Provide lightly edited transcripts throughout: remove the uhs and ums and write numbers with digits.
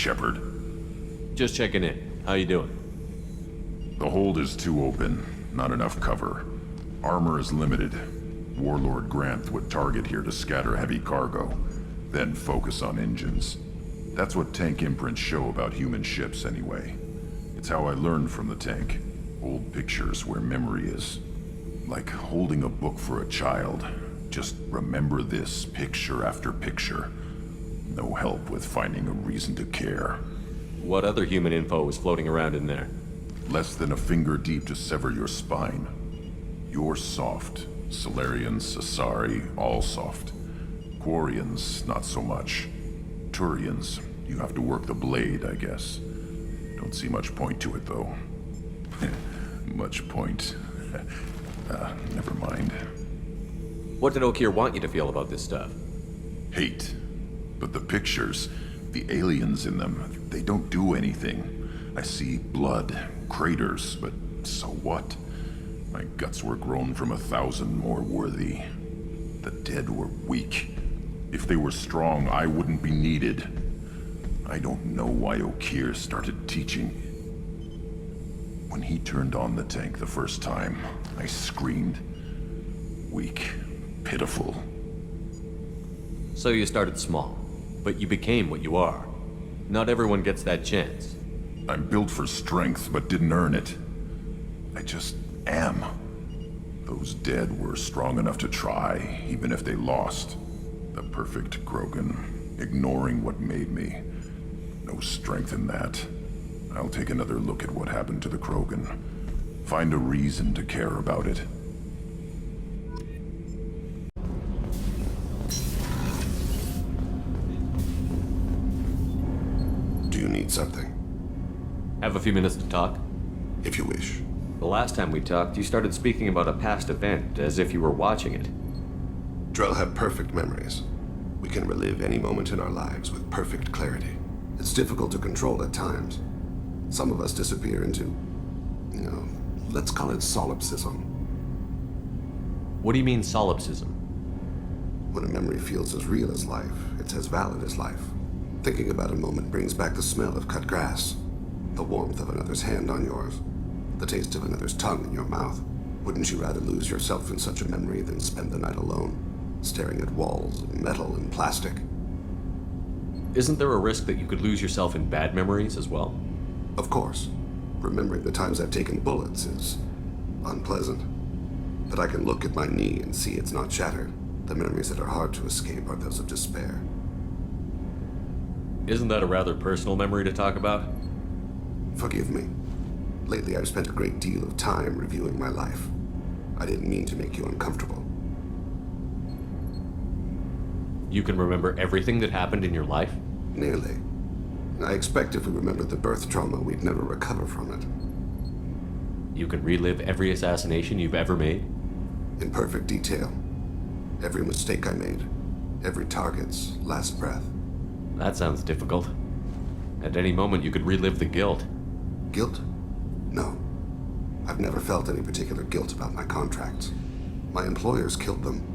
Shepard. Just checking in. How you doing? The hold is too open. Not enough cover. Armor is limited. Warlord Granth would target here to scatter heavy cargo, then focus on engines. That's what tank imprints show about human ships anyway. It's how I learned from the tank. Old pictures where memory is. Like holding a book for a child. Just remember this picture after picture. No help with finding a reason to care. What other human info was floating around in there? Less than a finger deep to sever your spine. You're soft. Solarians, Asari, all soft. Quarians, not so much. Turians, you have to work the blade, I guess. Don't see much point to it, though. Much point. Never mind. What did Okeer want you to feel about this stuff? Hate. But the pictures, the aliens in them, they don't do anything. I see blood, craters, but so what? My guts were grown from 1,000 more worthy. The dead were weak. If they were strong, I wouldn't be needed. I don't know why Okeer started teaching. When he turned on the tank the first time, I screamed. Weak, pitiful. So you started small, but you became what you are. Not everyone gets that chance. I'm built for strength, but didn't earn it. I just am. Those dead were strong enough to try, even if they lost. The perfect Krogan, ignoring what made me. No strength in that. I'll take another look at what happened to the Krogan. Find a reason to care about it. Do you need something? Have a few minutes to talk? If you wish. The last time we talked, you started speaking about a past event, as if you were watching it. Drell have perfect memories. We can relive any moment in our lives with perfect clarity. It's difficult to control at times. Some of us disappear into, let's call it solipsism. What do you mean, solipsism? When a memory feels as real as life, it's as valid as life. Thinking about a moment brings back the smell of cut grass, the warmth of another's hand on yours, the taste of another's tongue in your mouth. Wouldn't you rather lose yourself in such a memory than spend the night alone, staring at walls of metal and plastic? Isn't there a risk that you could lose yourself in bad memories as well? Of course. Remembering the times I've taken bullets is unpleasant. But I can look at my knee and see it's not shattered. The memories that are hard to escape are those of despair. Isn't that a rather personal memory to talk about? Forgive me. Lately I've spent a great deal of time reviewing my life. I didn't mean to make you uncomfortable. You can remember everything that happened in your life? Nearly. I expect if we remembered the birth trauma, we'd never recover from it. You can relive every assassination you've ever made? In perfect detail. Every mistake I made. Every target's last breath. That sounds difficult. At any moment, you could relive the guilt. Guilt? No. I've never felt any particular guilt about my contracts. My employers killed them.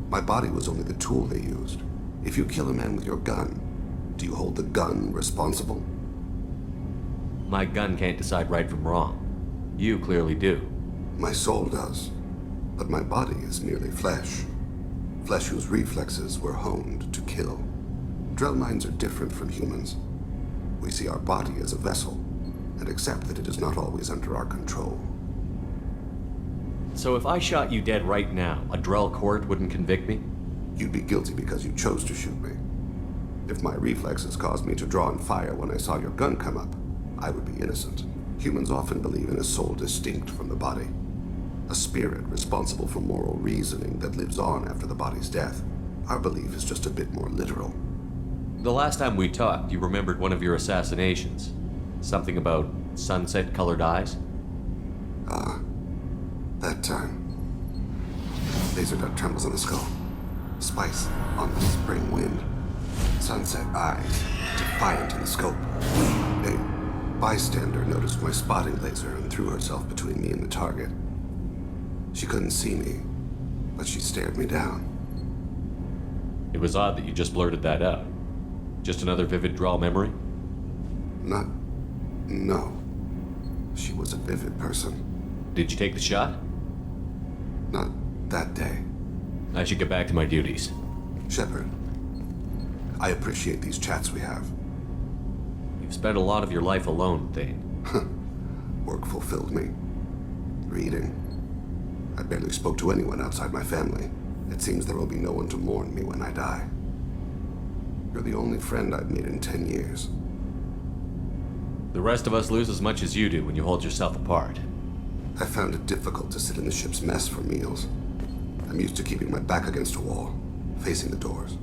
My body was only the tool they used. If you kill a man with your gun, do you hold the gun responsible? My gun can't decide right from wrong. You clearly do. My soul does. But my body is merely flesh. Flesh whose reflexes were honed to kill. Drell minds are different from humans. We see our body as a vessel, and accept that it is not always under our control. So if I shot you dead right now, a Drell court wouldn't convict me? You'd be guilty because you chose to shoot me. If my reflexes caused me to draw and fire when I saw your gun come up, I would be innocent. Humans often believe in a soul distinct from the body. A spirit responsible for moral reasoning that lives on after the body's death. Our belief is just a bit more literal. The last time we talked, you remembered one of your assassinations. Something about sunset-colored eyes? That time. Laser dot trembles on the skull. Spice on the spring wind. Sunset eyes, defiant in the scope. A bystander noticed my spotting laser and threw herself between me and the target. She couldn't see me, but she stared me down. It was odd that you just blurted that out. Just another vivid Drell memory? Not... no. She was a vivid person. Did you take the shot? Not that day. I should get back to my duties. Shepard, I appreciate these chats we have. You've spent a lot of your life alone, Thane. Work fulfilled me. Reading. I barely spoke to anyone outside my family. It seems there will be no one to mourn me when I die. You're the only friend I've made in 10 years. The rest of us lose as much as you do when you hold yourself apart. I found it difficult to sit in the ship's mess for meals. I'm used to keeping my back against a wall, facing the doors.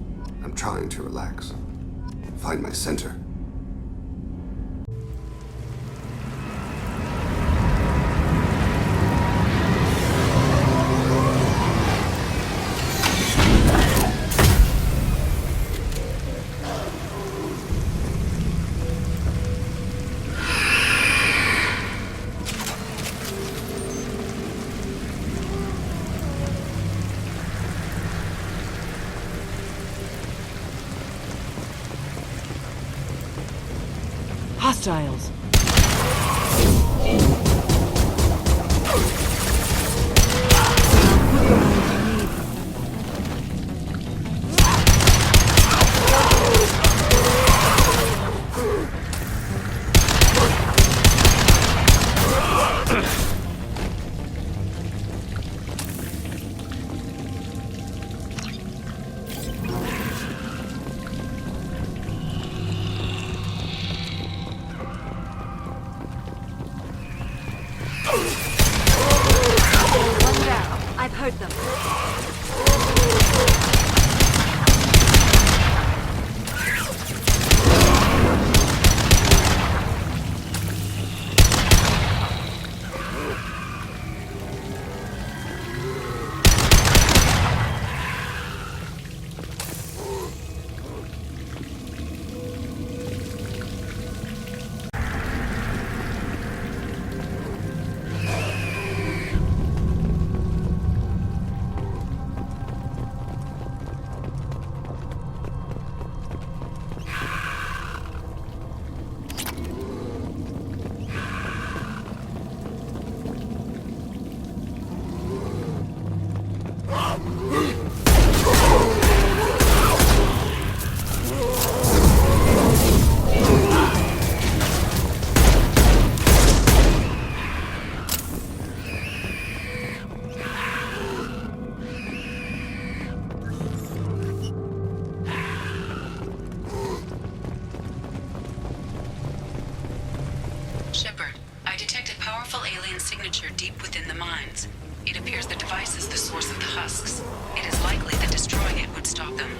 I'm trying to relax. Find my center. Hostiles. One down. I've heard them. Shepard, I detect a powerful alien signature deep within the mines. It appears the device is the source of the husks. It is likely that destroying it would stop them.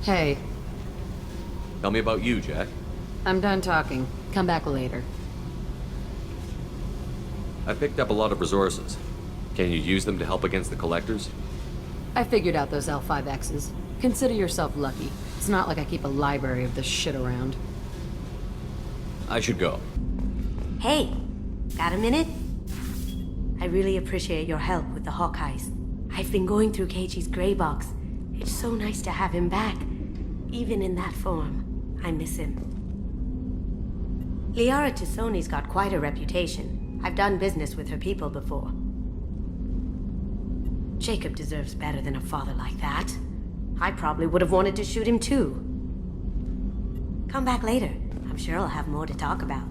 Hey, Tell me about you, Jack. I'm done talking. Come back later. I picked up a lot of resources. Can you use them to help against the collectors? I figured out those L5Xs. Consider yourself lucky. It's not like I keep a library of this shit around. I should go. Hey, got a minute? I really appreciate your help with the Hawkeyes. I've been going through Keiichi's gray box. It's so nice to have him back. Even in that form, I miss him. Liara Tassoni's got quite a reputation. I've done business with her people before. Jacob deserves better than a father like that. I probably would have wanted to shoot him too. Come back later. I'm sure I'll have more to talk about.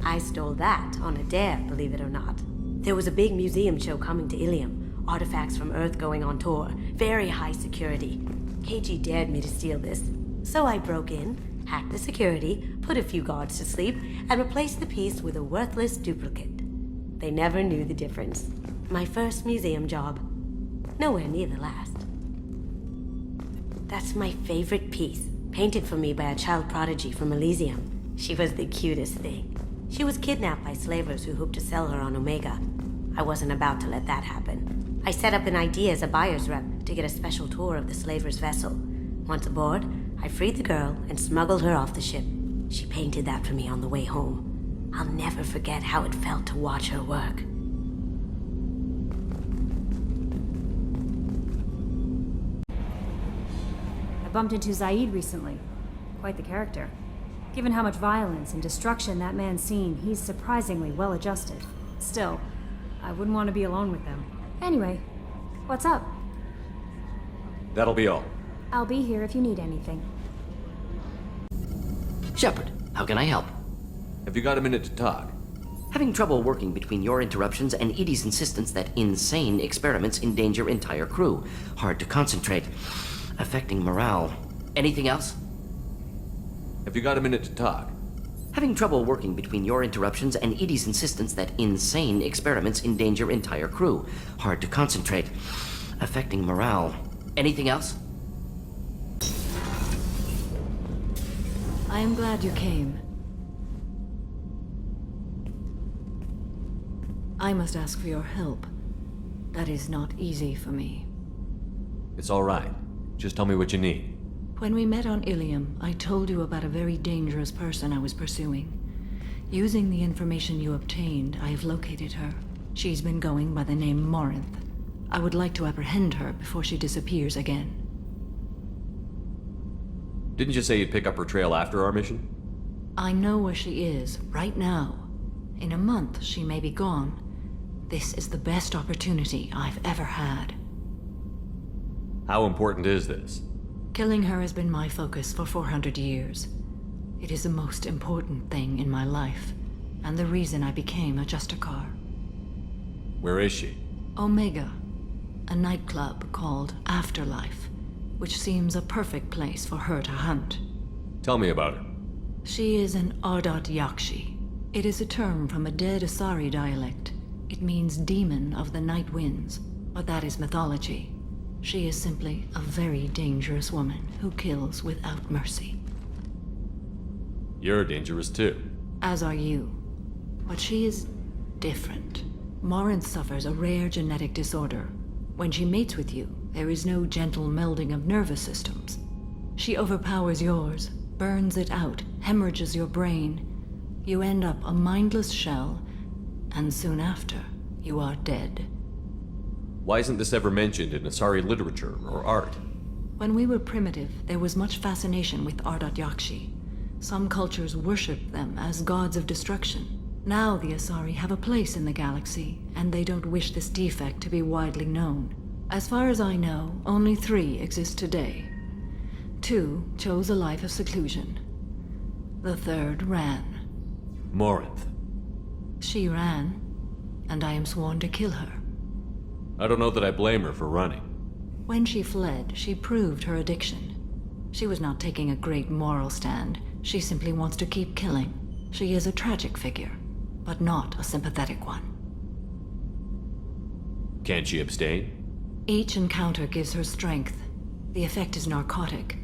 I stole that on a dare, believe it or not. There was a big museum show coming to Ilium. Artifacts from Earth going on tour. Very high security. Keiichi dared me to steal this. So I broke in, hacked the security, put a few guards to sleep, and replaced the piece with a worthless duplicate. They never knew the difference. My first museum job. Nowhere near the last. That's my favorite piece, painted for me by a child prodigy from Elysium. She was the cutest thing. She was kidnapped by slavers who hoped to sell her on Omega. I wasn't about to let that happen. I set up an ID as a buyer's rep to get a special tour of the slaver's vessel. Once aboard, I freed the girl and smuggled her off the ship. She painted that for me on the way home. I'll never forget how it felt to watch her work. I bumped into Zaid recently. Quite the character. Given how much violence and destruction that man's seen, he's surprisingly well adjusted. Still, I wouldn't want to be alone with them. Anyway, what's up? That'll be all. I'll be here if you need anything. Shepard, how can I help? Have you got a minute to talk? Having trouble working between your interruptions and Edie's insistence that insane experiments endanger entire crew. Hard to concentrate. Affecting morale. Anything else? Have you got a minute to talk? Having trouble working between your interruptions and Edie's insistence that insane experiments endanger entire crew. Hard to concentrate. Affecting morale. Anything else? I am glad you came. I must ask for your help. That is not easy for me. It's all right. Just tell me what you need. When we met on Ilium, I told you about a very dangerous person I was pursuing. Using the information you obtained, I have located her. She's been going by the name Morinth. I would like to apprehend her before she disappears again. Didn't you say you'd pick up her trail after our mission? I know where she is, right now. In a month, she may be gone. This is the best opportunity I've ever had. How important is this? Killing her has been my focus for 400 years. It is the most important thing in my life, and the reason I became a Justicar. Where is she? Omega, a nightclub called Afterlife, which seems a perfect place for her to hunt. Tell me about her. She is an Ardot Yakshi. It is a term from a dead Asari dialect. It means demon of the night winds, but that is mythology. She is simply a very dangerous woman who kills without mercy. You're dangerous too. As are you. But she is different. Morinth suffers a rare genetic disorder. When she mates with you, there is no gentle melding of nervous systems. She overpowers yours, burns it out, hemorrhages your brain. You end up a mindless shell, and soon after, you are dead. Why isn't this ever mentioned in Asari literature or art? When we were primitive, there was much fascination with Ardot Yakshi. Some cultures worshipped them as gods of destruction. Now the Asari have a place in the galaxy, and they don't wish this defect to be widely known. As far as I know, only 3 exist today. 2 chose a life of seclusion. The 3rd ran. Morinth. She ran, and I am sworn to kill her. I don't know that I blame her for running. When she fled, she proved her addiction. She was not taking a great moral stand. She simply wants to keep killing. She is a tragic figure, but not a sympathetic one. Can't she abstain? Each encounter gives her strength. The effect is narcotic.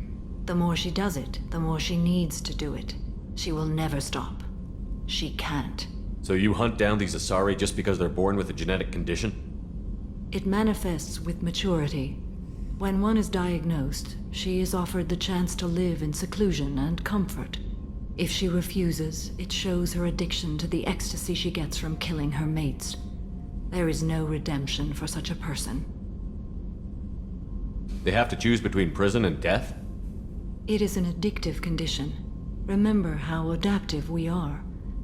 The more she does it, the more she needs to do it. She will never stop. She can't. So you hunt down these Asari just because they're born with a genetic condition? It manifests with maturity. When one is diagnosed, she is offered the chance to live in seclusion and comfort. If she refuses, it shows her addiction to the ecstasy she gets from killing her mates. There is no redemption for such a person. They have to choose between prison and death? It is an addictive condition. Remember how adaptive we are.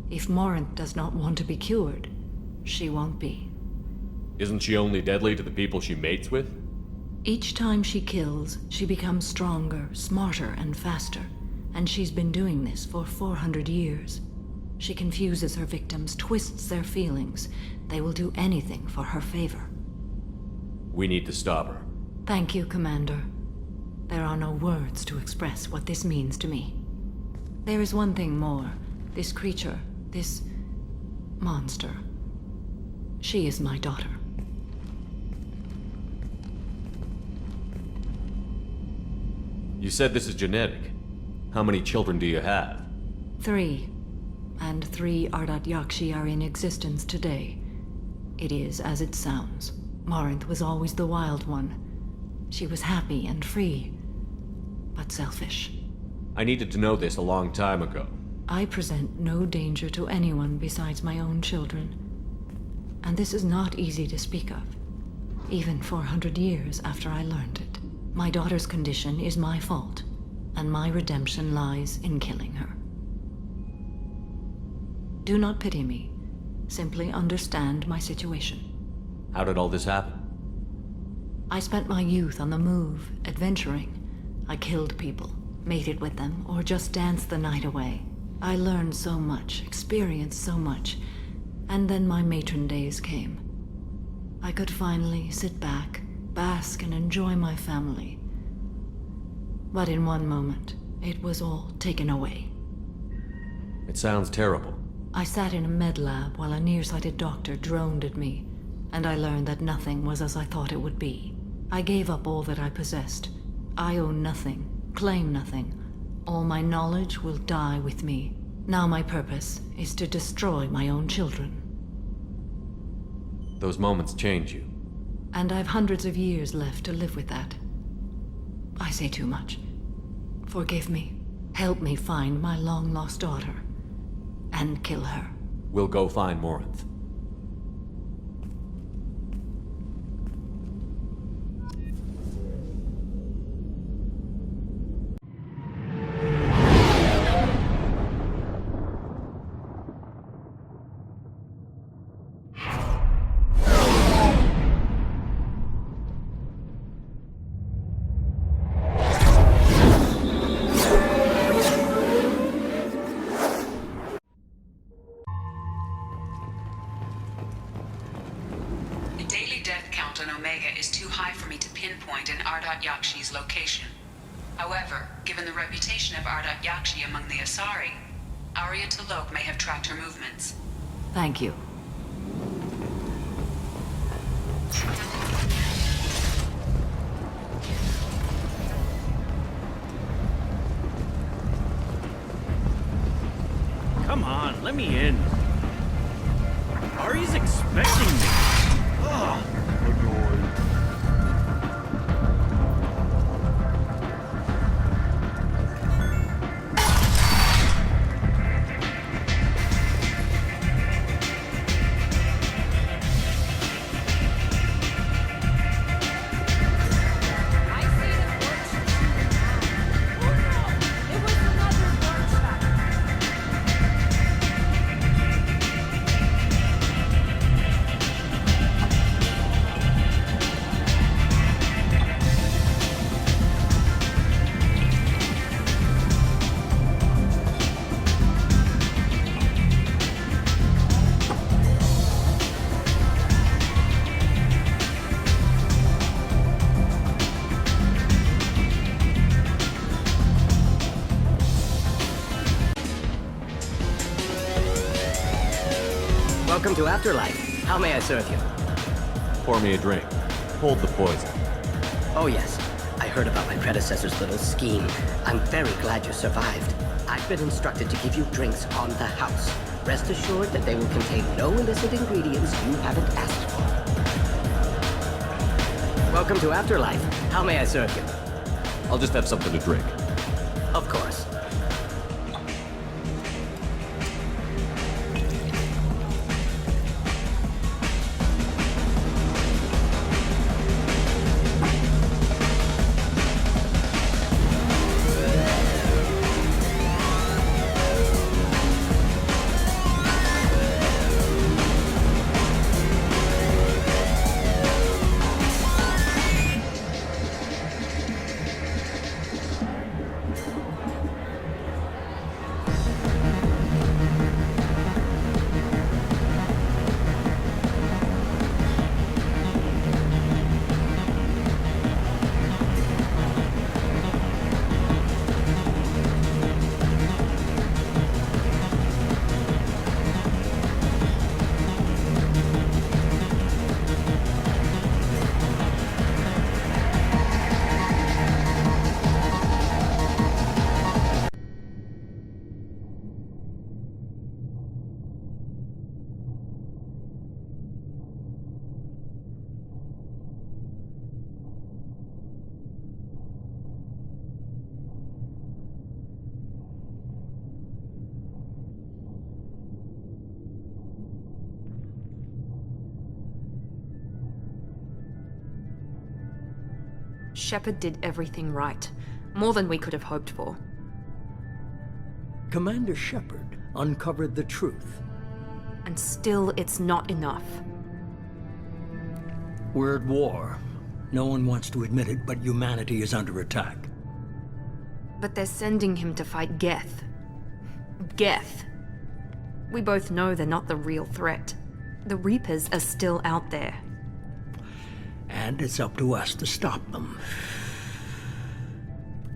If Morinth does not want to be cured, she won't be. Isn't she only deadly to the people she mates with? Each time she kills, she becomes stronger, smarter, and faster. And she's been doing this for 400 years. She confuses her victims, twists their feelings. They will do anything for her favor. We need to stop her. Thank you, Commander. There are no words to express what this means to me. There is one thing more. This creature, this monster. She is my daughter. You said this is genetic. How many children do you have? 3. And 3 Ardat Yakshi are in existence today. It is as it sounds. Morinth was always the wild one. She was happy and free, but selfish. I needed to know this a long time ago. I present no danger to anyone besides my own children. And this is not easy to speak of, even 400 years after I learned it. My daughter's condition is my fault, and my redemption lies in killing her. Do not pity me. Simply understand my situation. How did all this happen? I spent my youth on the move, adventuring. I killed people, mated with them, or just danced the night away. I learned so much, experienced so much, and then my matron days came. I could finally sit back, bask, and enjoy my family. But in one moment, it was all taken away. It sounds terrible. I sat in a med lab while a nearsighted doctor droned at me, and I learned that nothing was as I thought it would be. I gave up all that I possessed. I own nothing, claim nothing. All my knowledge will die with me. Now my purpose is to destroy my own children. Those moments change you. And I've hundreds of years left to live with that. I say too much. Forgive me. Help me find my long-lost daughter. And kill her. We'll go find Morinth. Yakshi's location. However, given the reputation of Ardat Yakshi among the Asari, Arya T'Loak may have tracked her movements. Thank you. Come on, let me in. Arya's expecting me. Ugh. Welcome to Afterlife. How may I serve you? Pour me a drink. pulled the poison. Oh yes, I heard about my predecessor's little scheme. I'm very glad you survived. I've been instructed to give you drinks on the house. Rest assured that they will contain no illicit ingredients you haven't asked for. Welcome to Afterlife. How may I serve you? I'll just have something to drink. Of course. Shepard did everything right. More than we could have hoped for. Commander Shepard uncovered the truth. And still, it's not enough. We're at war. No one wants to admit it, but humanity is under attack. But they're sending him to fight Geth. Geth. We both know they're not the real threat. The Reapers are still out there. And it's up to us to stop them.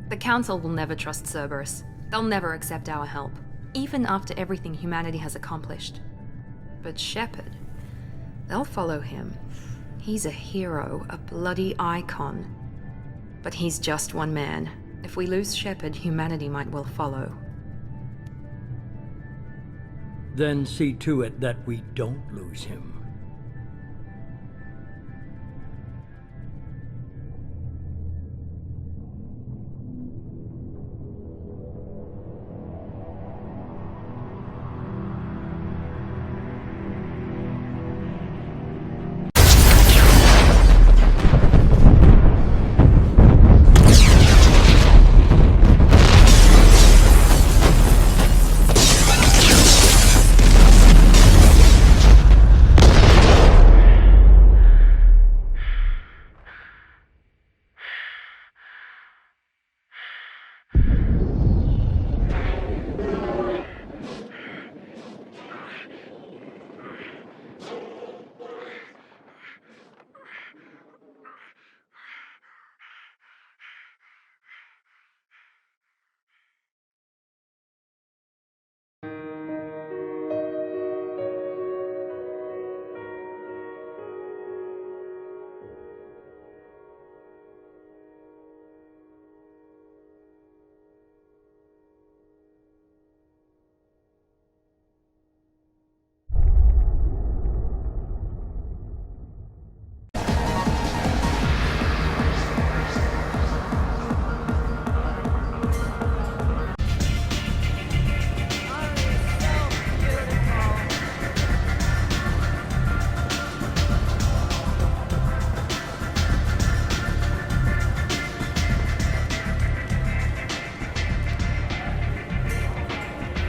The Council will never trust Cerberus. They'll never accept our help, even after everything humanity has accomplished. But Shepard, they'll follow him. He's a hero, a bloody icon. But he's just one man. If we lose Shepard, humanity might well follow. Then see to it that we don't lose him.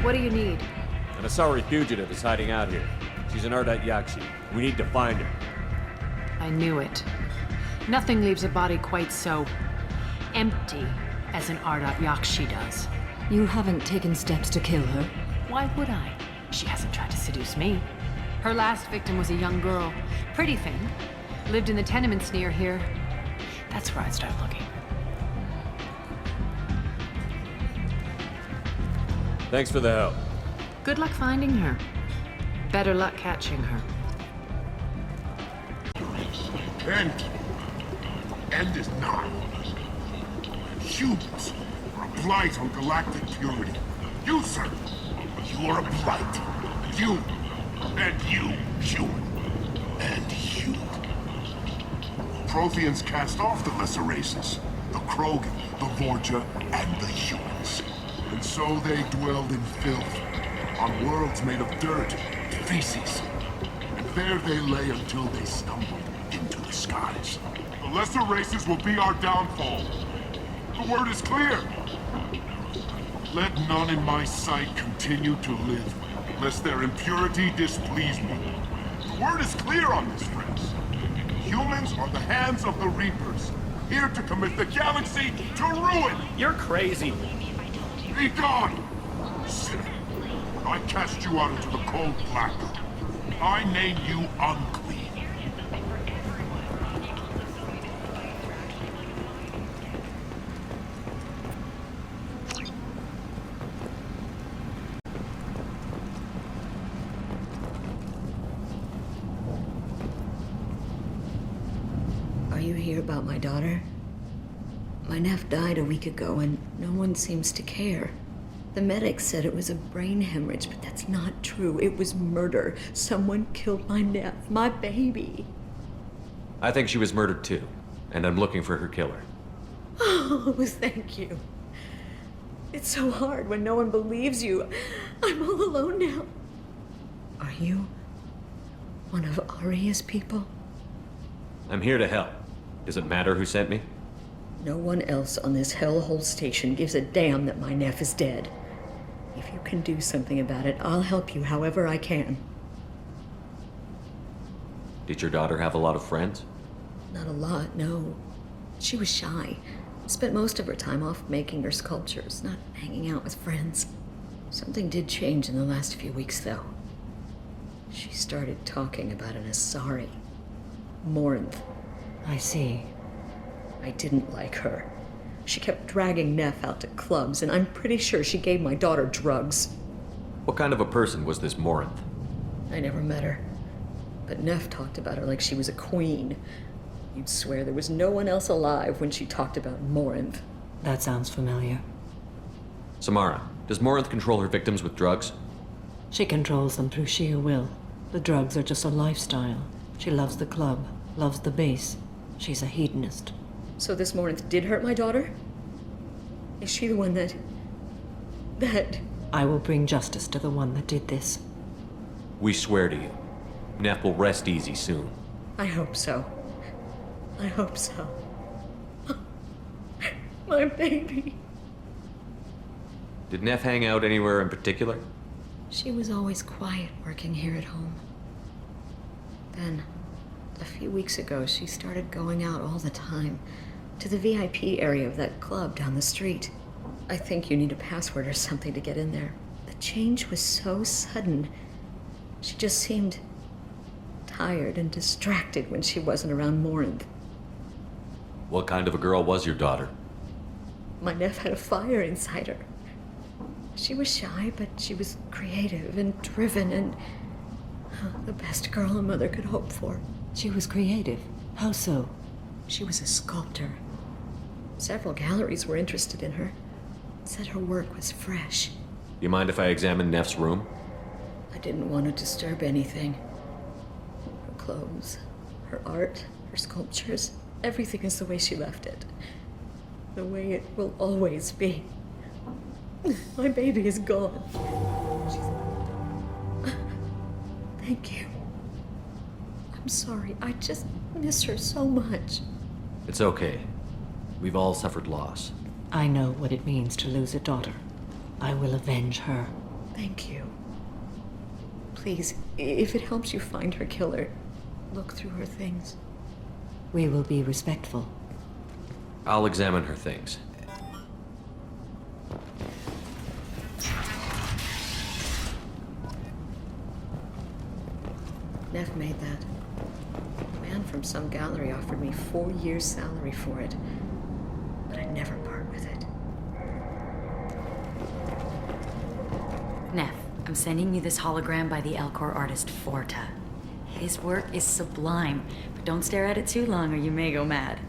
What do you need? An Asari fugitive is hiding out here. She's an Ardat Yakshi. We need to find her. I knew it. Nothing leaves a body quite so empty as an Ardat Yakshi does. You haven't taken steps to kill her? Why would I? She hasn't tried to seduce me. Her last victim was a young girl. Pretty thing. Lived in the tenements near here. That's where I'd start looking. Thanks for the help. Good luck finding her. Better luck catching her. And end is nigh. Humans are a blight on galactic purity. You, sir, you are a blight. You, and you, human. And you. Protheans cast off the lesser races. The Krogan, the Vorja, and the humans. And so they dwelled in filth, on worlds made of dirt, feces. And there they lay until they stumbled into the skies. The lesser races will be our downfall. The word is clear. Let none in my sight continue to live, lest their impurity displease me. The word is clear on this, friends. Humans are the hands of the Reapers, here to commit the galaxy to ruin! You're crazy. Be gone! Sinner, I cast you out into the cold black. I name you unclean. Are you here about my daughter? My nephew died a week ago and no one seems to care. The medics said it was a brain hemorrhage, but that's not true. It was murder. Someone killed my nephew, my baby. I think she was murdered too, and I'm looking for her killer. Oh, thank you. It's so hard when no one believes you. I'm all alone now. Are you one of Aria's people? I'm here to help. Does it matter who sent me? No one else on this hellhole station gives a damn that my nephew is dead. If you can do something about it, I'll help you however I can. Did your daughter have a lot of friends? Not a lot, no. She was shy. Spent most of her time off making her sculptures, not hanging out with friends. Something did change in the last few weeks, though. She started talking about an Asari. Morinth. I see. I didn't like her. She kept dragging Neff out to clubs, and I'm pretty sure she gave my daughter drugs. What kind of a person was this Morinth? I never met her. But Neff talked about her like she was a queen. You'd swear there was no one else alive when she talked about Morinth. That sounds familiar. Samara, does Morinth control her victims with drugs? She controls them through sheer will. The drugs are just a lifestyle. She loves the club, loves the base. She's a hedonist. So this Morinth did hurt my daughter? Is she the one that... I will bring justice to the one that did this. We swear to you. Neff will rest easy soon. I hope so. I hope so. My baby. Did Neff hang out anywhere in particular? She was always quiet working here at home. Then, a few weeks ago, she started going out all the time to the VIP area of that club down the street. I think you need a password or something to get in there. The change was so sudden. She just seemed tired and distracted when she wasn't around Morinth. What kind of a girl was your daughter? My nephew had a fire inside her. She was shy, but she was creative and driven and the best girl a mother could hope for. She was creative. How so? She was a sculptor. Several galleries were interested in her. Said her work was fresh. You mind if I examine Neff's room? I didn't want to disturb anything. Her clothes, her art, her sculptures, everything is the way she left it. The way it will always be. My baby is gone. Thank you. I'm sorry. I just miss her so much. It's okay. We've all suffered loss. I know what it means to lose a daughter. I will avenge her. Thank you. Please, if it helps you find her killer, look through her things. We will be respectful. I'll examine her things. Neff made that. A man from some gallery offered me 4 years' salary for it, but I'd never part with it. Neff, I'm sending you this hologram by the Elcor artist Forta. His work is sublime, but don't stare at it too long or you may go mad.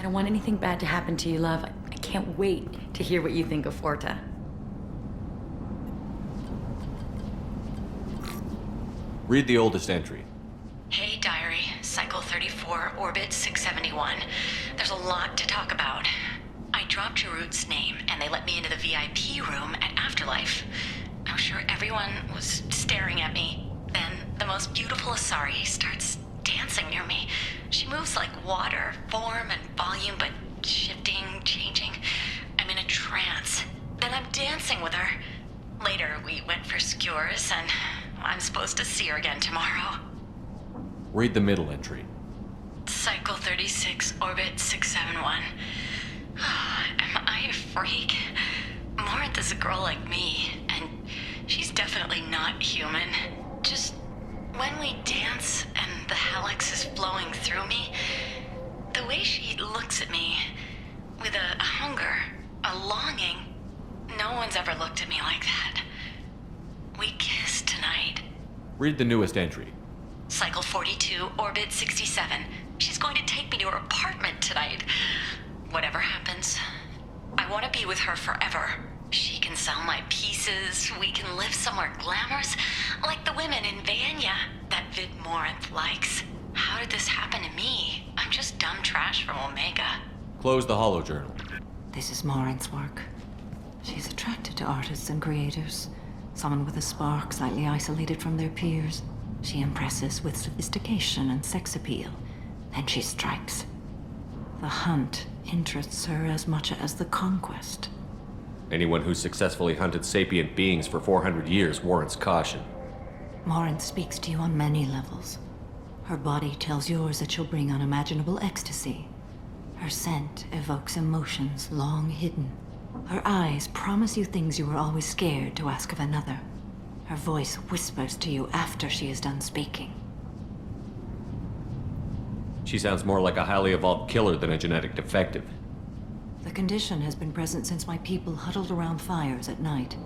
I don't want anything bad to happen to you, love. I can't wait to hear what you think of Forta. Read the oldest entry. Hey, Diary. Cycle 34, Orbit 671. There's a lot to talk about. I dropped Jarut's name, and they let me into the VIP room at Afterlife. I'm sure everyone was staring at me. Then the most beautiful Asari starts dancing near me. She moves like water, form and volume, but shifting, changing. I'm in a trance. Then I'm dancing with her. Later, we went for skewers, and I'm supposed to see her again tomorrow. Read the middle entry. Cycle 36, Orbit 671. Am I a freak? Morinth is a girl like me, and she's definitely not human. Just when we dance and the helix is flowing through me, the way she looks at me, with a hunger, a longing, no one's ever looked at me like that. We kissed tonight. Read the newest entry. Cycle 42, Orbit 67. She's going to take me to her apartment tonight. Whatever happens, I want to be with her forever. She can sell my pieces. We can live somewhere glamorous, like the women in Vanya that Vid Morinth likes. How did this happen to me? I'm just dumb trash from Omega. Close the holojournal. This is Morinth's work. She's attracted to artists and creators. Someone with a spark, slightly isolated from their peers. She impresses with sophistication and sex appeal. Then she strikes. The hunt interests her as much as the conquest. Anyone who successfully hunted sapient beings for 400 years warrants caution. Morinth speaks to you on many levels. Her body tells yours that she'll bring unimaginable ecstasy. Her scent evokes emotions long hidden. Her eyes promise you things you were always scared to ask of another. Her voice whispers to you after she is done speaking. She sounds more like a highly evolved killer than a genetic defective. The condition has been present since my people huddled around fires at night.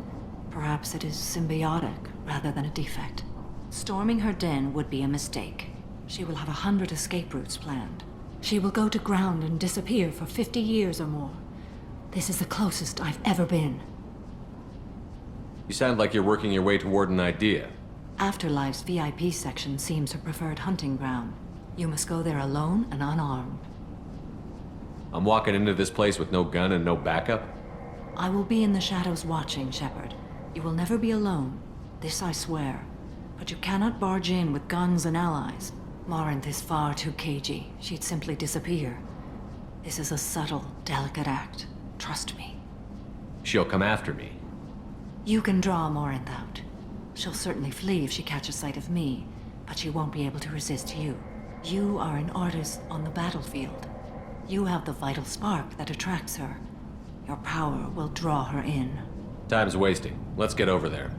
Perhaps it is symbiotic rather than a defect. Storming her den would be a mistake. She will have 100 escape routes planned. She will go to ground and disappear for 50 years or more. This is the closest I've ever been. You sound like you're working your way toward an idea. Afterlife's VIP section seems her preferred hunting ground. You must go there alone and unarmed. I'm walking into this place with no gun and no backup? I will be in the shadows watching, Shepard. You will never be alone. This I swear. But you cannot barge in with guns and allies. Morinth is far too cagey. She'd simply disappear. This is a subtle, delicate act. Trust me. She'll come after me. You can draw Morinth out. She'll certainly flee if she catches sight of me, but she won't be able to resist you. You are an artist on the battlefield. You have the vital spark that attracts her. Your power will draw her in. Time's wasting. Let's get over there.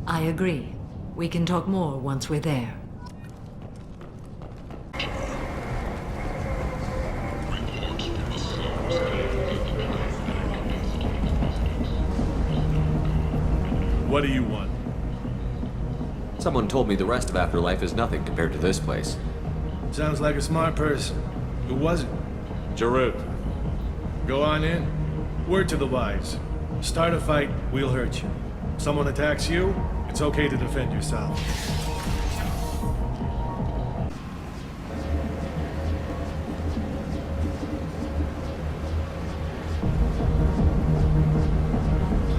I agree. We can talk more once we're there. What do you want? Someone told me the rest of Afterlife is nothing compared to this place. Sounds like a smart person. Who was it? Jarut. Go on in. Word to the wise. Start a fight, we'll hurt you. Someone attacks you, it's okay to defend yourself.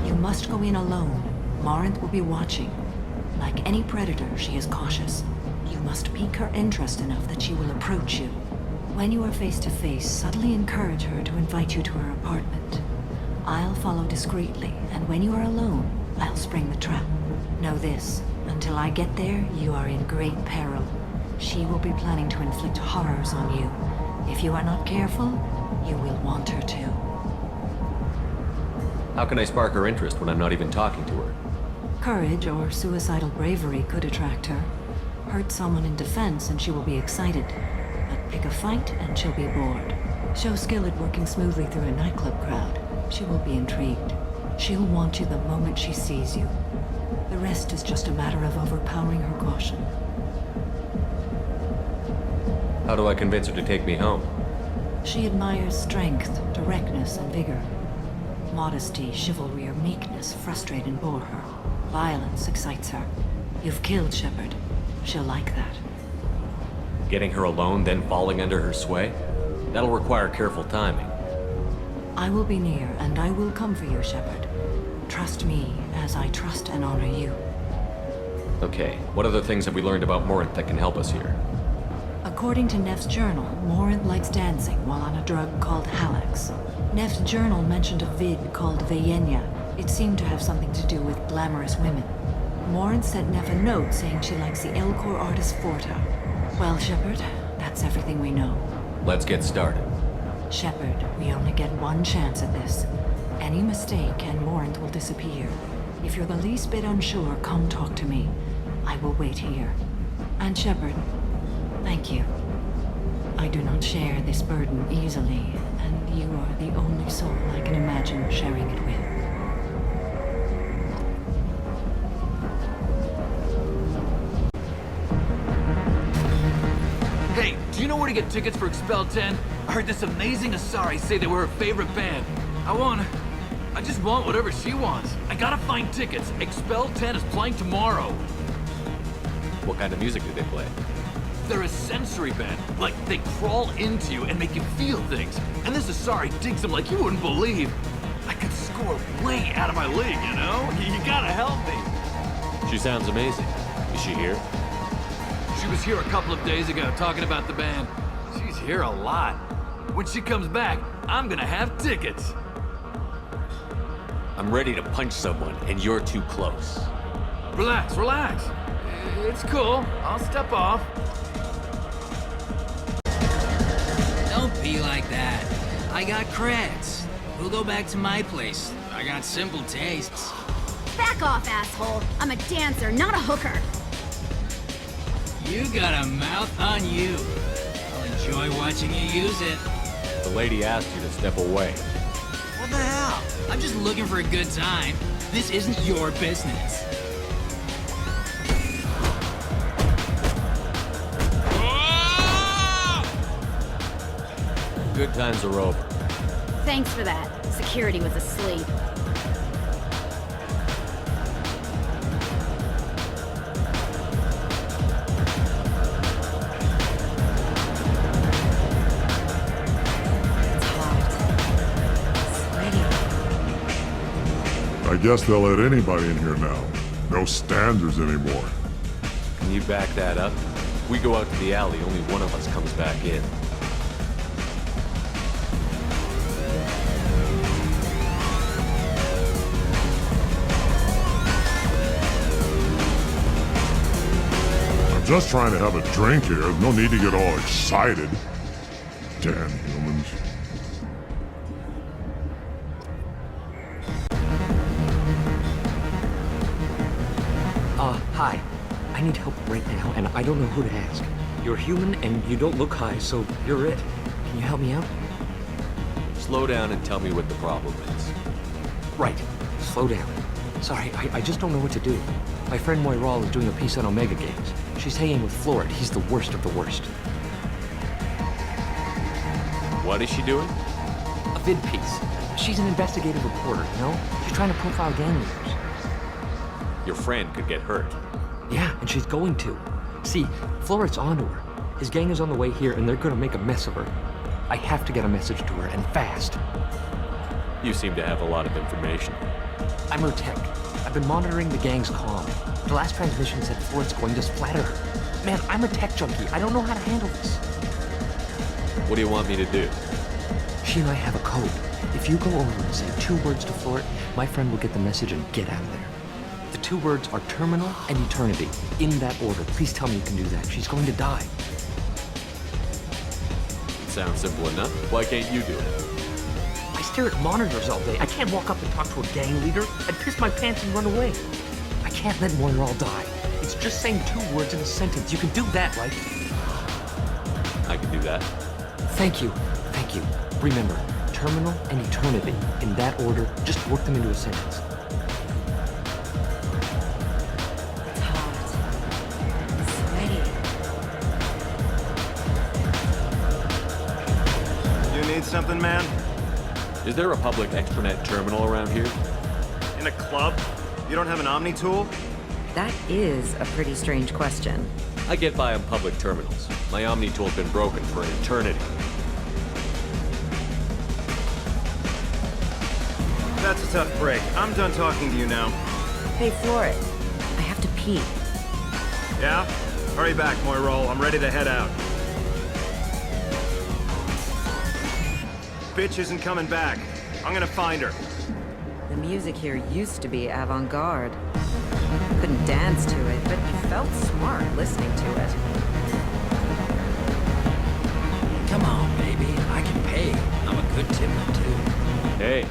You must go in alone. Morinth will be watching. Like any predator, she is cautious. You must pique her interest enough that she will approach you. When you are face to face, subtly encourage her to invite you to her apartment. I'll follow discreetly, and when you are alone, I'll spring the trap. Know this, until I get there, you are in great peril. She will be planning to inflict horrors on you. If you are not careful, you will want her to. How can I spark her interest when I'm not even talking to her? Courage or suicidal bravery could attract her. Hurt someone in defense and she will be excited. But pick a fight and she'll be bored. Show skill at working smoothly through a nightclub crowd. She will be intrigued. She'll want you the moment she sees you. The rest is just a matter of overpowering her caution. How do I convince her to take me home? She admires strength, directness, and vigor. Modesty, chivalry, or meekness frustrate and bore her. Violence excites her. You've killed Shepard. She'll like that. Getting her alone, then falling under her sway? That'll require careful timing. I will be near, and I will come for you, Shepard. Trust me, as I trust and honor you. Okay, what other things have we learned about Morinth that can help us here? According to Neff's journal, Morinth likes dancing while on a drug called Halax. Neff's journal mentioned a vid called Vayenya. It seemed to have something to do with glamorous women. Morinth sent Neff a note saying she likes the Elcor artist Forta. Well, Shepard, that's everything we know. Let's get started. Shepard, we only get one chance at this. Any mistake and Morinth will disappear. If you're the least bit unsure, come talk to me. I will wait here. And Shepard, thank you. I do not share this burden easily, and you are the only soul I can imagine sharing it with. Hey, do you know where to get tickets for Expel 10? I heard this amazing Asari say they were her favorite band. I just want whatever she wants. I gotta find tickets. Expel 10 is playing tomorrow. What kind of music do they play? They're a sensory band. Like, they crawl into you and make you feel things. And this Asari digs them like you wouldn't believe. I could score way out of my league, you know? You gotta help me. She sounds amazing. Is she here? She was here a couple of days ago talking about the band. She's here a lot. When she comes back, I'm gonna have tickets. I'm ready to punch someone, and you're too close. Relax, relax. It's cool. I'll step off. Don't be like that. I got creds. We'll go back to my place. I got simple tastes. Back off, asshole. I'm a dancer, not a hooker. You got a mouth on you. I'll enjoy watching you use it. The lady asked you to step away. What the hell? I'm just looking for a good time. This isn't your business. Good times are over. Thanks for that. Security was asleep. I guess they'll let anybody in here now. No standards anymore. Can you back that up? We go out to the alley, only one of us comes back in. I'm just trying to have a drink here. No need to get all excited. Damn humans. Hi. I need help right now, and I don't know who to ask. You're human, and you don't look high, so you're it. Can you help me out? Slow down and tell me what the problem is. Right. Slow down. Sorry, I just don't know what to do. My friend Moiral is doing a piece on Omega Games. She's hanging with Florid. He's the worst of the worst. What is she doing? A vid piece. She's an investigative reporter, you know? She's trying to profile gang leaders. Your friend could get hurt. Yeah, and she's going to. See, Florid's onto her. His gang is on the way here, and they're gonna make a mess of her. I have to get a message to her, and fast. You seem to have a lot of information. I'm her tech. I've been monitoring the gang's comm. The last transmission said Florid's going to splatter her. Man, I'm a tech junkie. I don't know how to handle this. What do you want me to do? She and I have a code. If you go over and say 2 words to Florid, my friend will get the message and get out of there. The 2 words are terminal and eternity. In that order. Please tell me you can do that. She's going to die. Sounds simple enough. Why can't you do it? I stare at monitors all day. I can't walk up and talk to a gang leader. I'd piss my pants and run away. I can't let Moiral die. It's just saying 2 words in a sentence. You can do that, right? I can do that. Thank you. Thank you. Remember, terminal and eternity. In that order, just work them into a sentence. need something, man? Is there a public extranet terminal around here? In a club? You don't have an Omni tool? That is a pretty strange question. I get by on public terminals. My Omni tool's been broken for an eternity. That's a tough break. I'm done talking to you now. Hey, Floret. I have to pee. Yeah? Hurry back, Moirol. I'm ready to head out. Bitch isn't coming back. I'm gonna find her. The music here used to be avant-garde. Couldn't dance to it, but felt smart listening to it. Come on, baby. I can pay. I'm a good tipper, too. Hey,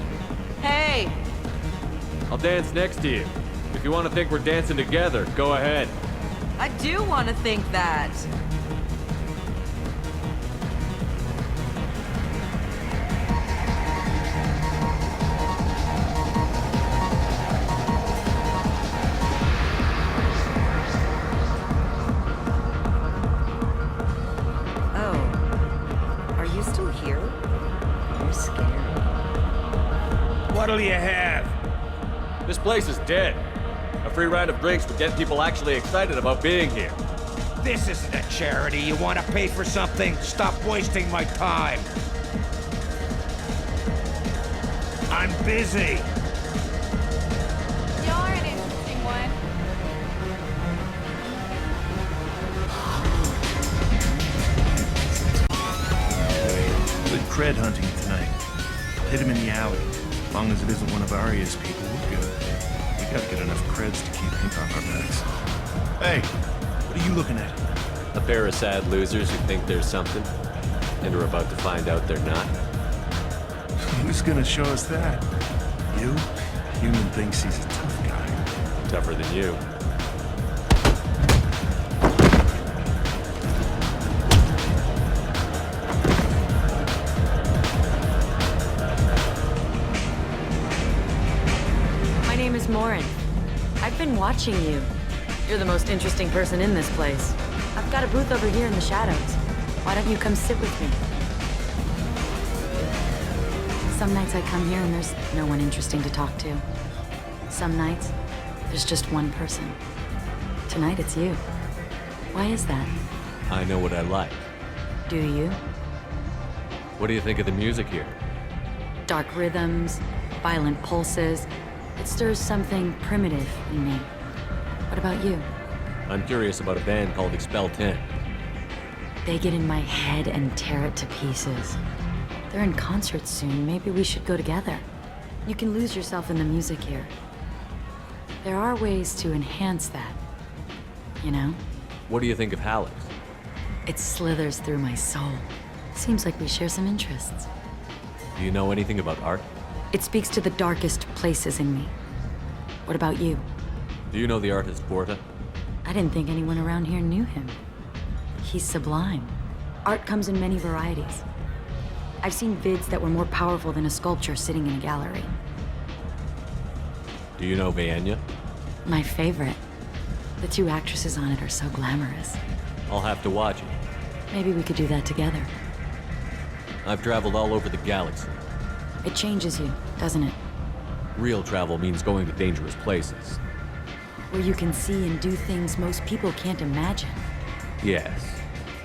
Hey! I'll dance next to you. If you want to think we're dancing together, go ahead. I do want to think that. Oh. Are you still here? You're scary. What'll you have? This place is dead. A free round of drinks would get people actually excited about being here. This isn't a charity. You want to pay for something? Stop wasting my time. I'm busy. You're an interesting one. Good cred hunting tonight. Hit him in the alley. As long as it isn't one of Arya's people, we're good. We gotta get enough creds to keep ink off our backs. Hey, what are you looking at? A pair of sad losers who think there's something, and are about to find out they're not. Who's gonna show us that? You? Human thinks he's a tough guy. Tougher than you. My name is Morin. I've been watching you. You're the most interesting person in this place. I've got a booth over here in the shadows. Why don't you come sit with me? Some nights I come here and there's no one interesting to talk to. Some nights, there's just one person. Tonight it's you. Why is that? I know what I like. Do you? What do you think of the music here? Dark rhythms, violent pulses. It stirs something primitive in me. What about you? I'm curious about a band called Expel 10. They get in my head and tear it to pieces. They're in concert soon. Maybe we should go together. You can lose yourself in the music here. There are ways to enhance that. You know? What do you think of Hallex? It slithers through my soul. Seems like we share some interests. Do you know anything about art? It speaks to the darkest places in me. What about you? Do you know the artist Porta? I didn't think anyone around here knew him. He's sublime. Art comes in many varieties. I've seen vids that were more powerful than a sculpture sitting in a gallery. Do you know Vaenya? My favorite. The two actresses on it are so glamorous. I'll have to watch it. Maybe we could do that together. I've traveled all over the galaxy. It changes you, doesn't it? Real travel means going to dangerous places. Where you can see and do things most people can't imagine. Yes.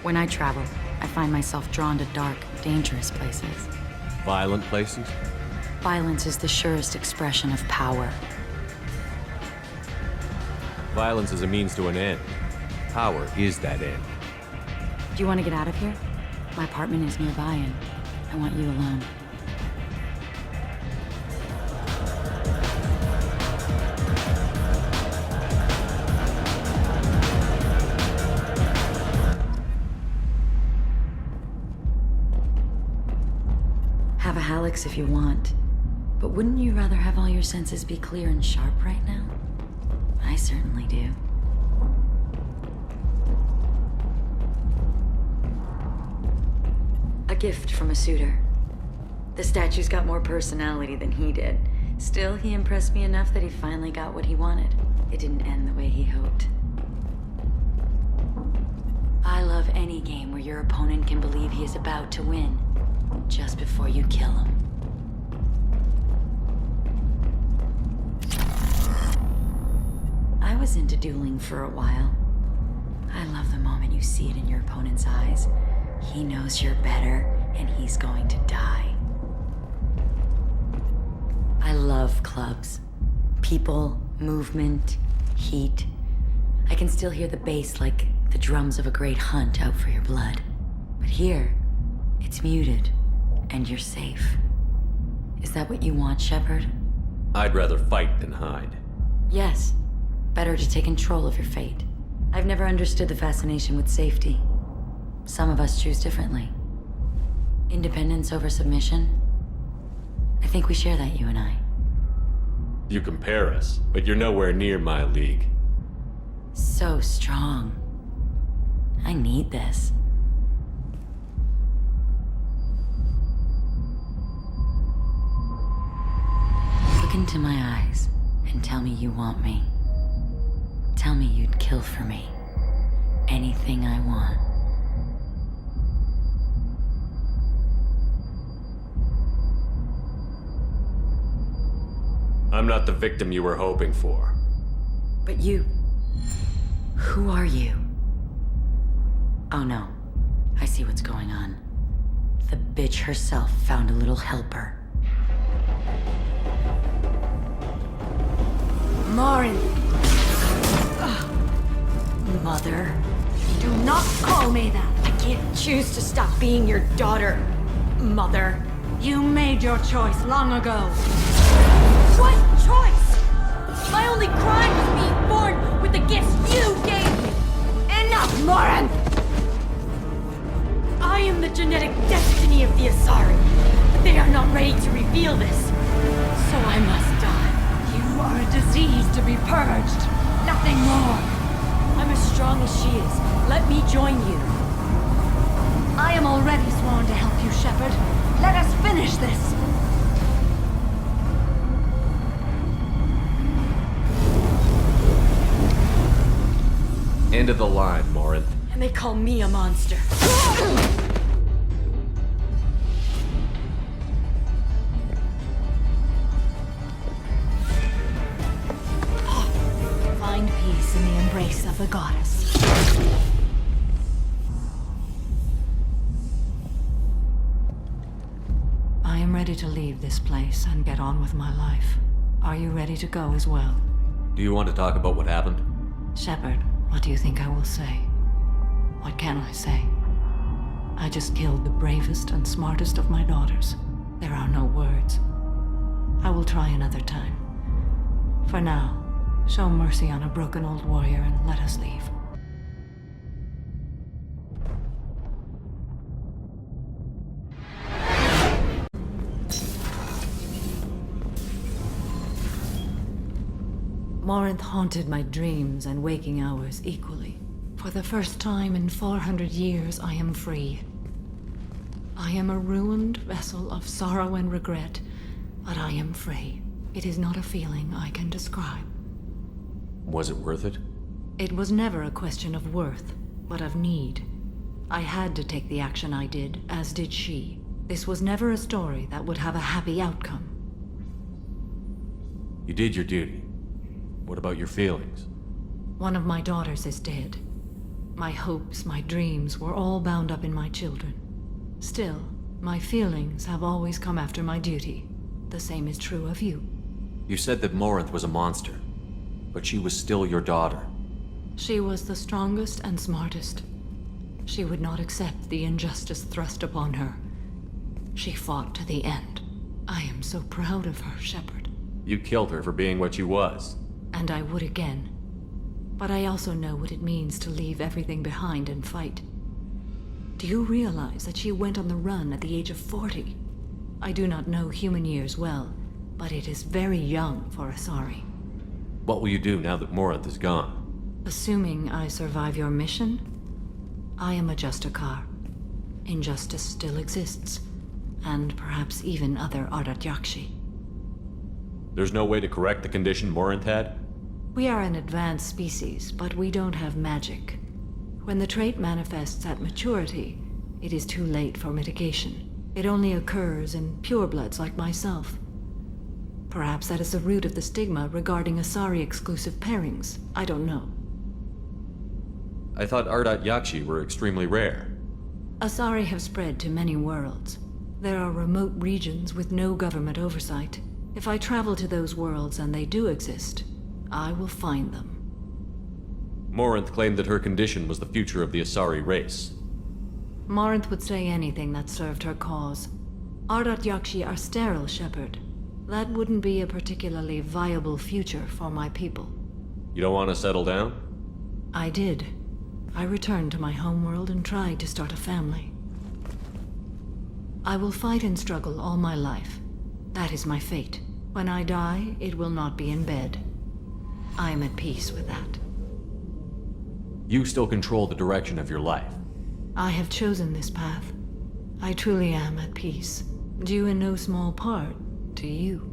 When I travel, I find myself drawn to dark, dangerous places. Violent places? Violence is the surest expression of power. Violence is a means to an end. Power is that end. Do you want to get out of here? My apartment is nearby and I want you alone. Have a Hallex if you want, but wouldn't you rather have all your senses be clear and sharp right now? I certainly do. A gift from a suitor. The statue's got more personality than he did. Still, he impressed me enough that he finally got what he wanted. It didn't end the way he hoped. I love any game where your opponent can believe he is about to win. just before you kill him. I was into dueling for a while. I love the moment you see it in your opponent's eyes. He knows you're better, and he's going to die. I love clubs. People, movement, heat. I can still hear the bass like the drums of a great hunt out for your blood. But here, it's muted, and you're safe. Is that what you want, Shepard? I'd rather fight than hide. Yes. Better to take control of your fate. I've never understood the fascination with safety. Some of us choose differently. Independence over submission? I think we share that, you and I. You compare us, but you're nowhere near my league. So strong. I need this. Look into my eyes and tell me you want me. Tell me you'd kill for me. Anything I want. I'm not the victim you were hoping for. But you... Who are you? Oh no. I see what's going on. The bitch herself found a little helper. Morin! Mother. Do not call me that! I can't choose to stop being your daughter, Mother. You made your choice long ago. What choice? My only crime was being born with the gifts you gave me! Enough, Morin! I am the genetic destiny of the Asari, but they are not ready to reveal this. So I must die. You are a disease to be purged. Nothing more. I'm as strong as she is. Let me join you. I am already sworn to help you, Shepard. Let us finish this. End of the line, Morinth. And they call me a monster. Find peace in the embrace of a goddess. I am ready to leave this place and get on with my life. Are you ready to go as well? Do you want to talk about what happened? Shepard, what do you think I will say? What can I say? I just killed the bravest and smartest of my daughters. There are no words. I will try another time. For now, show mercy on a broken old warrior and let us leave. Morinth haunted my dreams and waking hours equally. For the first time in 400 years, I am free. I am a ruined vessel of sorrow and regret, but I am free. It is not a feeling I can describe. Was it worth it? It was never a question of worth, but of need. I had to take the action I did, as did she. This was never a story that would have a happy outcome. You did your duty. What about your feelings? One of my daughters is dead. My hopes, my dreams were all bound up in my children. Still, my feelings have always come after my duty. The same is true of you. You said that Morinth was a monster, but she was still your daughter. She was the strongest and smartest. She would not accept the injustice thrust upon her. She fought to the end. I am so proud of her, Shepard. You killed her for being what she was. And I would again. But I also know what it means to leave everything behind and fight. Do you realize that she went on the run at the age of 40? I do not know human years well, but it is very young for Asari. What will you do now that Morinth is gone? Assuming I survive your mission, I am a Justicar. Injustice still exists, and perhaps even other Ardat Yakshi. There's no way to correct the condition Morinth had? We are an advanced species, but we don't have magic. When the trait manifests at maturity, it is too late for mitigation. It only occurs in purebloods like myself. Perhaps that is the root of the stigma regarding Asari-exclusive pairings. I don't know. I thought Ardat Yakshi were extremely rare. Asari have spread to many worlds. There are remote regions with no government oversight. If I travel to those worlds and they do exist, I will find them. Morinth claimed that her condition was the future of the Asari race. Morinth would say anything that served her cause. Ardat Yakshi are sterile, Shepard. That wouldn't be a particularly viable future for my people. You don't want to settle down? I did. I returned to my homeworld and tried to start a family. I will fight and struggle all my life. That is my fate. When I die, it will not be in bed. I am at peace with that. You still control the direction of your life. I have chosen this path. I truly am at peace, due in no small part to you.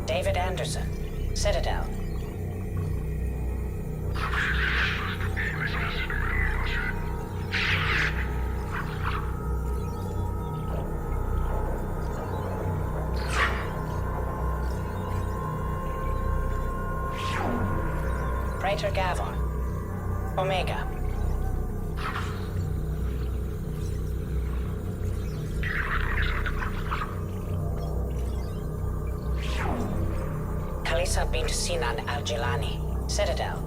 David Anderson, Citadel. Praetor Gavon, Omega. Kalisa bint Sinan al-Jilani, Citadel.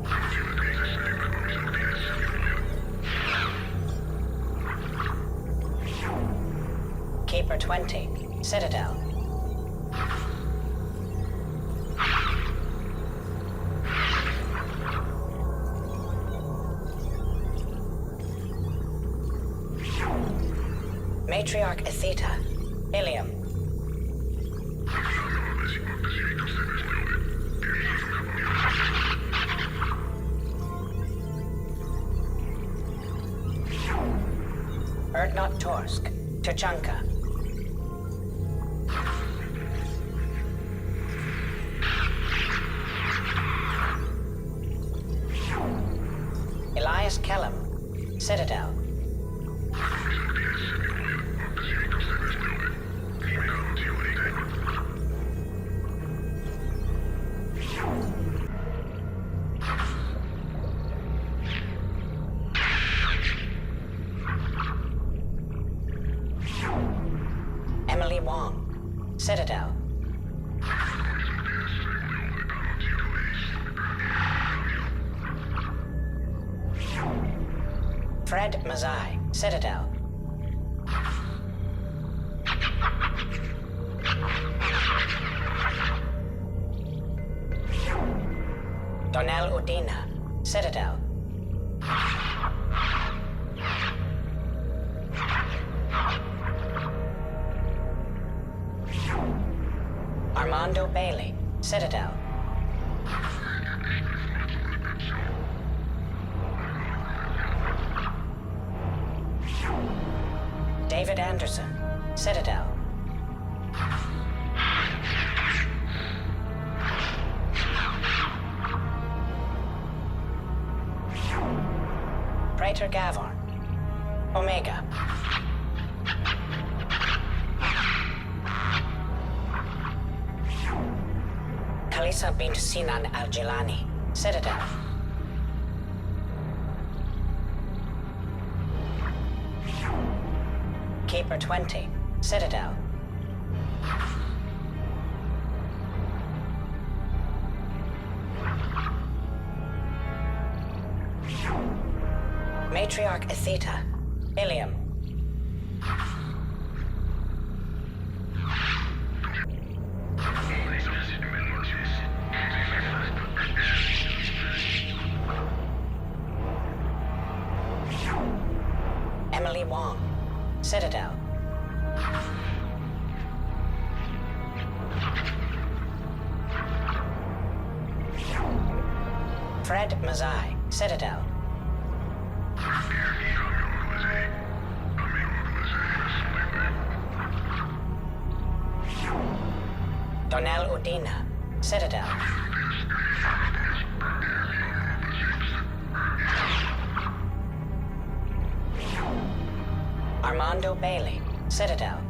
Keeper 20, Citadel. Matriarch Atheta, Ilium. Erdnot Torsk, Tuchanka. Elias Kellum, Citadel. Emily Wong, Citadel. Fred Mazai, Citadel. Donnell Udina, Citadel. Armando Bailey, Citadel. David Anderson, Citadel. Praetor Gavorn, Omega. Kalisa bint Sinan al-Jilani, Citadel. Keeper 20, Citadel. Matriarch Atheta, Ilium. Emily Wong, Citadel. Fred Mazai, Citadel. Donnell Udina, Citadel. Armando Bailey, Citadel.